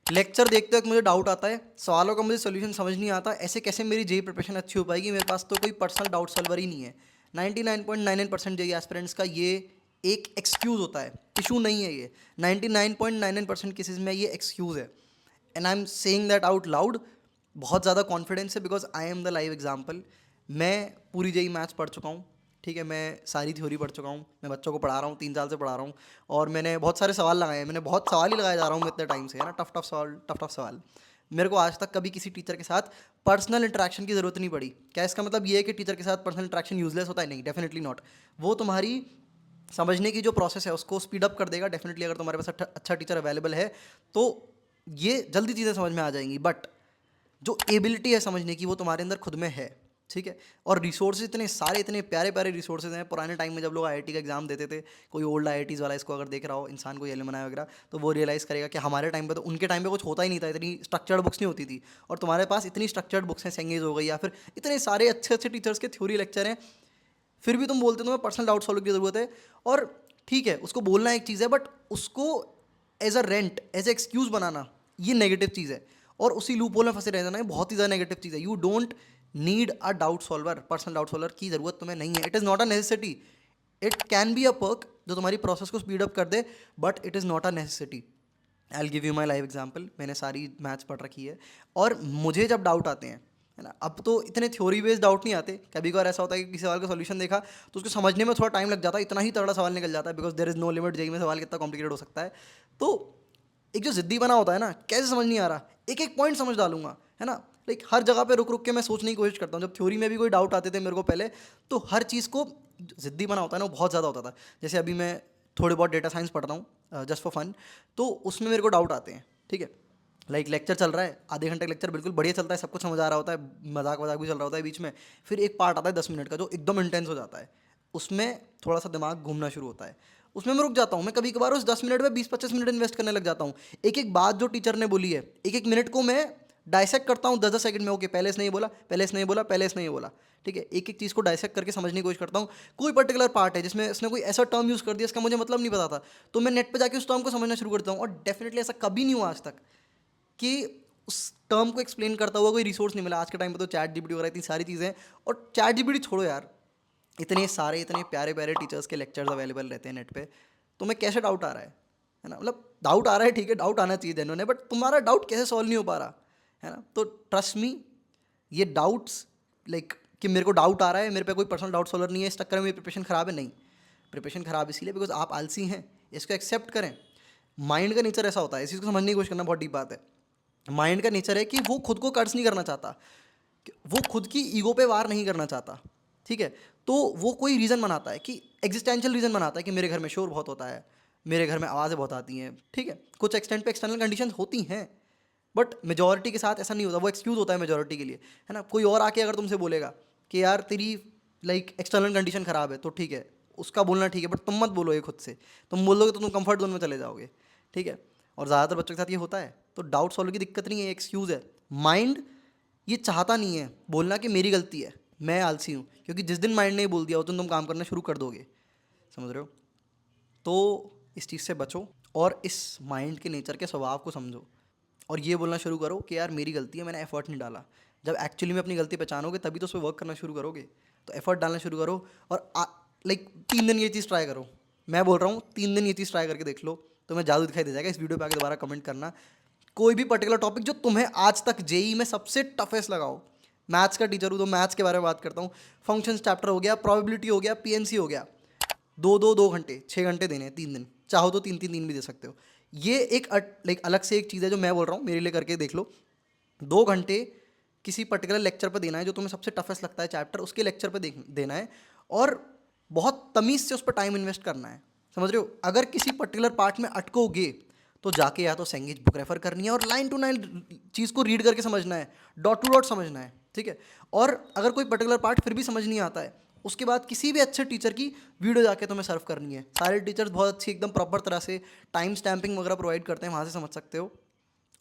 Lecture देखते वक्त मुझे डाउट आता है, सवालों का मुझे सोल्यूशन समझ नहीं आता, ऐसे कैसे मेरी जेई प्रिपरेशन अच्छी हो पाएगी, मेरे पास तो कोई पर्सनल डाउट सॉल्वर ही नहीं है। 99.99% जेई एस्पिरेंट्स का ये एक एक्सक्यूज़ होता है, इशू नहीं है ये। 99.99% केसेस में ये एक्सक्यूज़ है, and I am saying that out loud बहुत ज़्यादा कॉन्फिडेंस है, because I am the live example. मैं पूरी जेई मैथ्स पढ़ चुका हूँ, ठीक है, मैं सारी थ्योरी पढ़ चुका हूँ, मैं बच्चों को पढ़ा रहा हूँ, 3 साल से पढ़ा रहा हूँ, और मैंने बहुत सारे सवाल लगाए हैं, मैंने बहुत सवाल ही लगाया जा रहा हूँ मैं इतने टाइम से, है ना, टफ टफ सवाल, टफ टफ सवाल। मेरे को आज तक कभी किसी टीचर के साथ पर्सनल इंटरेक्शन की ज़रूरत नहीं पड़ी। क्या इसका मतलब ये है कि टीचर के साथ पर्सनल इंटरेक्शन यूजलेस होता है? नहीं, डेफिनेटली नॉट। वो तुम्हारी समझने की जो प्रोसेस है उसको स्पीड अप कर देगा डेफिनेटली, अगर तुम्हारे पास अच्छा टीचर अवेलेबल है तो ये जल्दी चीज़ें समझ में आ जाएंगी। बट जो एबिलिटी है समझने की वो तुम्हारे अंदर खुद में है, ठीक है। और रिसोर्सेज इतने सारे, इतने प्यारे प्यारे रिसोर्सेज हैं। पुराने टाइम में जब लोग आईआईटी का एग्जाम देते थे, कोई ओल्ड आईआईटीज़ वाला इसको अगर देख रहा हो इंसान, कोई एलुमनाई वगैरह, तो वो रियलाइज़ करेगा कि हमारे टाइम पे तो, उनके टाइम पे कुछ होता ही नहीं था, इतनी स्ट्रक्चर्ड बुक्स नहीं होती थी, और तुम्हारे पास इतनी स्ट्रक्चर्ड बुक्स हैं, सेंगेज हो गई, या फिर इतने सारे अच्छे अच्छे टीचर्स के थ्योरी लेक्चर हैं, फिर भी तुम बोलते हो तुम्हें पर्सनल डाउट सॉल्व की ज़रूरत है। और ठीक है, उसको बोलना एक चीज़ है, बट उसको as a rant, as a excuse बनाना, ये नेगेटिव चीज़ है, और उसी लूप होल में फंसे रह जाना, ये बहुत ही ज़्यादा नेगेटिव चीज़ है। You don't need a doubt solver, personal doubt solver की ज़रूरत तुम्हें नहीं है। It is not a necessity. It can be a perk जो तुम्हारी प्रोसेस को स्पीड अप कर दे, but it is not a necessity. I will give you my live example. मैंने सारी मैथ्स पढ़ रखी है, और मुझे जब डाउट आते हैं, है ना, अब तो इतने थ्योरी बेस्ड डाउट नहीं आते, कभी कभार ऐसा होता है कि किसी सवाल का सॉल्यूशन देखा तो उसको समझने में थोड़ा टाइम लग जाता है, इतना ही तगड़ा सवाल निकल जाता है, because there is no limit, JEE में सवाल कितना कॉम्प्लिकेटेड हो सकता है। तो एक जो जिद्दी बना होता है ना, कैसे समझ नहीं आ रहा, एक एक पॉइंट समझ डालूंगा, है ना, लाइक हर जगह पे रुक रुक के मैं सोचने की कोशिश करता हूँ। जब थ्योरी में भी कोई डाउट आते थे मेरे को पहले, तो हर चीज़ को, जिद्दी बना होता है ना, वो बहुत ज़्यादा होता था। जैसे अभी मैं थोड़े बहुत डेटा साइंस पढ़ता हूँ जस्ट फॉर फन, तो उसमें मेरे को डाउट आते हैं, ठीक है। लाइक लेक्चर चल रहा है, आधे घंटे लेक्चर बिल्कुल बढ़िया चलता है, सब कुछ समझ आ रहा होता है, मजाक वजाक भी चल रहा होता है बीच में। फिर एक पार्ट आता है 10 मिनट का जो एकदम इंटेंस हो जाता है, उसमें थोड़ा सा दिमाग घूमना शुरू होता है, उसमें मैं रुक जाता हूँ। मैं कभी कभार उस 10 मिनट में 20-25 मिनट इन्वेस्ट करने लग जाता हूँ। एक एक बात जो टीचर ने बोली है, एक एक मिनट को मैं डायसेक्ट करता हूँ 10-10 सेकंड में। ओके, पहले इसने ये बोला, पहले इसने ये बोला, पहले इसने ये बोला, ठीक है। एक एक चीज़ को डायसेक्ट करके समझने की कोशिश करता हूँ। कोई पर्टिकुलर पार्ट है जिसमें इसने कोई ऐसा टर्म यूज़ कर दिया इसका मुझे मतलब नहीं पता था, तो मैं नेट पे जाके उस टर्म को समझना शुरू करता हूँ। और डेफिनेटली ऐसा कभी नहीं हुआ आज तक कि उस टर्म को एक्सप्लेन करता हुआ कोई रिसोर्स नहीं मिला। आज के टाइम पे तो चैट जीपीटी वगैरह इतनी सारी चीज़ें हैं, और चैट जीपीटी छोड़ो यार, इतने सारे इतने प्यारे प्यारे टीचर्स के लेक्चर्स अवेलेबल रहते हैं नेट पे। तो मैं कैसे डाउट आ रहा है ना, मतलब डाउट आ रहा है, ठीक है, डाउट आना चाहिए जेन्युइन है, बट तुम्हारा डाउट कैसे सॉल्व नहीं हो पा रहा, है ना। तो ट्रस्ट मी, ये डाउट्स, लाइक कि मेरे को डाउट आ रहा है, मेरे पे कोई पर्सनल डाउट सॉल्वर नहीं है, इस चक्कर में मेरी प्रिपरेशन ख़राब है, नहीं। प्रिपरेशन ख़राब इसलिए बिकॉज आप आलसी हैं, इसको एक्सेप्ट करें। माइंड का नेचर ऐसा होता है, इस चीज़ को समझने की कोशिश करना बहुत डीप बात है। माइंड का नेचर है कि वो खुद को कर्ज नहीं करना चाहता, कि वो खुद की ईगो पे वार नहीं करना चाहता, ठीक है। तो वो कोई रीज़न बनाता है, कि एग्जिस्टेंशियल रीज़न बनाता है कि मेरे घर में शोर बहुत होता है, मेरे घर में आवाज़ें बहुत आती हैं, ठीक है। कुछ एक्सटेंट पे एक्सटर्नल कंडीशन होती हैं, बट मेजोरिटी के साथ ऐसा नहीं होता। वो एक्सक्यूज़ होता है मेजोरिटी के लिए, है ना। कोई और आके अगर तुमसे बोलेगा कि यार तेरी लाइक एक्सटर्नल कंडीशन ख़राब है, तो ठीक है, उसका बोलना ठीक है, बट तुम मत बोलो ये खुद से। तुम बोलोगे तो तुम कंफर्ट जोन में चले जाओगे, ठीक है। और ज़्यादातर बच्चों के साथ ये होता है। तो डाउट सॉल्व की दिक्कत नहीं है, एक्सक्यूज़ है। माइंड ये चाहता नहीं है बोलना कि मेरी गलती है, मैं आलसी हूँ, क्योंकि जिस दिन माइंड ने ये बोल दिया उस दिन तुम काम करना शुरू कर दोगे, समझ रहे हो। तो इस चीज़ से बचो, और इस माइंड के नेचर के स्वभाव को समझो, और ये बोलना शुरू करो कि यार मेरी गलती है, मैंने एफर्ट नहीं डाला। जब एक्चुअली में अपनी गलती पहचानोगे तभी तो उस पर वर्क करना शुरू करोगे। तो एफर्ट डालना शुरू करो, और लाइक 3 दिन ये चीज़ ट्राई करो। मैं बोल रहा हूँ 3 दिन ये चीज़ ट्राई करके देख लो, तुम्हें जादू दिखाई दे जाएगा। इस वीडियो पे आके दोबारा कमेंट करना कोई भी पर्टिकुलर टॉपिक जो तुम्हें आज तक जेई में सबसे टफेस्ट लगाओ। मैथ्स का टीचर हूँ तो मैथ्स के बारे में बात करता हूँ। फंक्शंस चैप्टर हो गया, प्रोबेबिलिटी हो गया, पीएनसी हो गया। 2 घंटे 6 घंटे देने हैं 3 दिन, चाहो तो 3-3 दिन भी दे सकते हो। ये एक लाइक अलग से एक चीज़ है जो मैं बोल रहा हूँ, मेरे लिए करके देख लो। 2 घंटे किसी पर्टिकुलर लेक्चर पर देना है, जो तुम्हें सबसे टफेस्ट लगता है चैप्टर, उसके लेक्चर पर देना है, और बहुत तमीज़ से उस पर टाइम इन्वेस्ट करना है, समझ रहे हो। अगर किसी पर्टिकुलर पार्ट में अटकोगे तो जाके या तो सेंगेज बुक रेफर करनी है, और लाइन टू लाइन चीज़ को रीड करके समझना है, डॉट टू डॉट समझना है, ठीक है। और अगर कोई पर्टिकुलर पार्ट फिर भी समझ नहीं आता है, उसके बाद किसी भी अच्छे टीचर की वीडियो जाके तुम्हें सर्व करनी है। सारे टीचर्स बहुत अच्छी एकदम प्रॉपर तरह से टाइम स्टैम्पिंग वगैरह प्रोवाइड करते हैं, वहाँ से समझ सकते हो।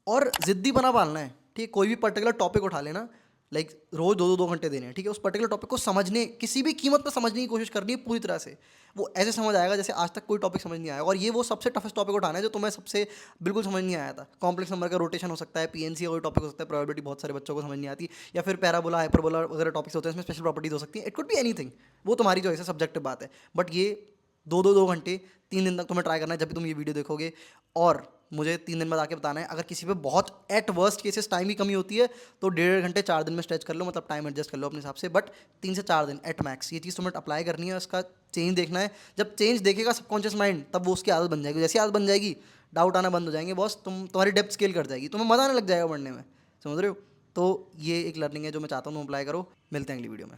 और ज़िद्दी बना पालना है, ठीक है। कोई भी पर्टिकुलर टॉपिक उठा लेना, लाइक रोज 2 घंटे देने हैं, ठीक है, उस पर्टिकुलर टॉपिक को समझने, किसी भी कीमत पर समझने की कोशिश करनी है पूरी तरह से। वो ऐसे समझ आएगा जैसे आज तक कोई टॉपिक समझ नहीं आया। और ये वो सबसे टफेस्ट टॉपिक उठाना है जो तुम्हें सबसे बिल्कुल समझ नहीं आया था। कॉम्प्लेक्स नंबर का रोटेशन हो सकता है, पीएनसी का कोई टॉपिक हो सकता है, प्रोबेबिलिटी बहुत सारे बच्चों को समझ नहीं आती, या फिर पैराबोला हाइपरबोला वगैरह टॉपिक्स होते हैं, इसमें स्पेशल प्रॉपर्टीज हो सकती है, इट कुड बी एनीथिंग। वो तुम्हारी चॉइस है, सब्जेक्टिव बात है। बट ये 2 घंटे 3 दिन तक तुम्हें ट्राई करना है जब भी तुम ये वीडियो देखोगे। और मुझे 3 दिन बाद आके बताना है, अगर किसी पे बहुत एट वर्स्ट केसेस टाइम की कमी होती है तो 1.5 घंटे 4 दिन में स्ट्रेच कर लो, मतलब टाइम एडजस्ट कर लो अपने हिसाब से। बट 3 से 4 दिन एट मैक्स ये चीज़ तुम्हें अप्लाई करनी है, उसका चेंज देखना है। जब चेंज देखेगा सबकॉन्शियस माइंड, तब वो उसकी आदत बन जाएगी। जैसी आदत बन जाएगी, डाउट आना बंद हो जाएंगे बॉस, तुम्हारी डेप्थ स्केल कर जाएगी, तुम्हें मज़ा आने लग जाएगा पढ़ने में। समझ रहे हो? तो ये एक लर्निंग है जो मैं चाहता हूँ तुम अप्लाई करो। मिलते हैं अगली वीडियो में।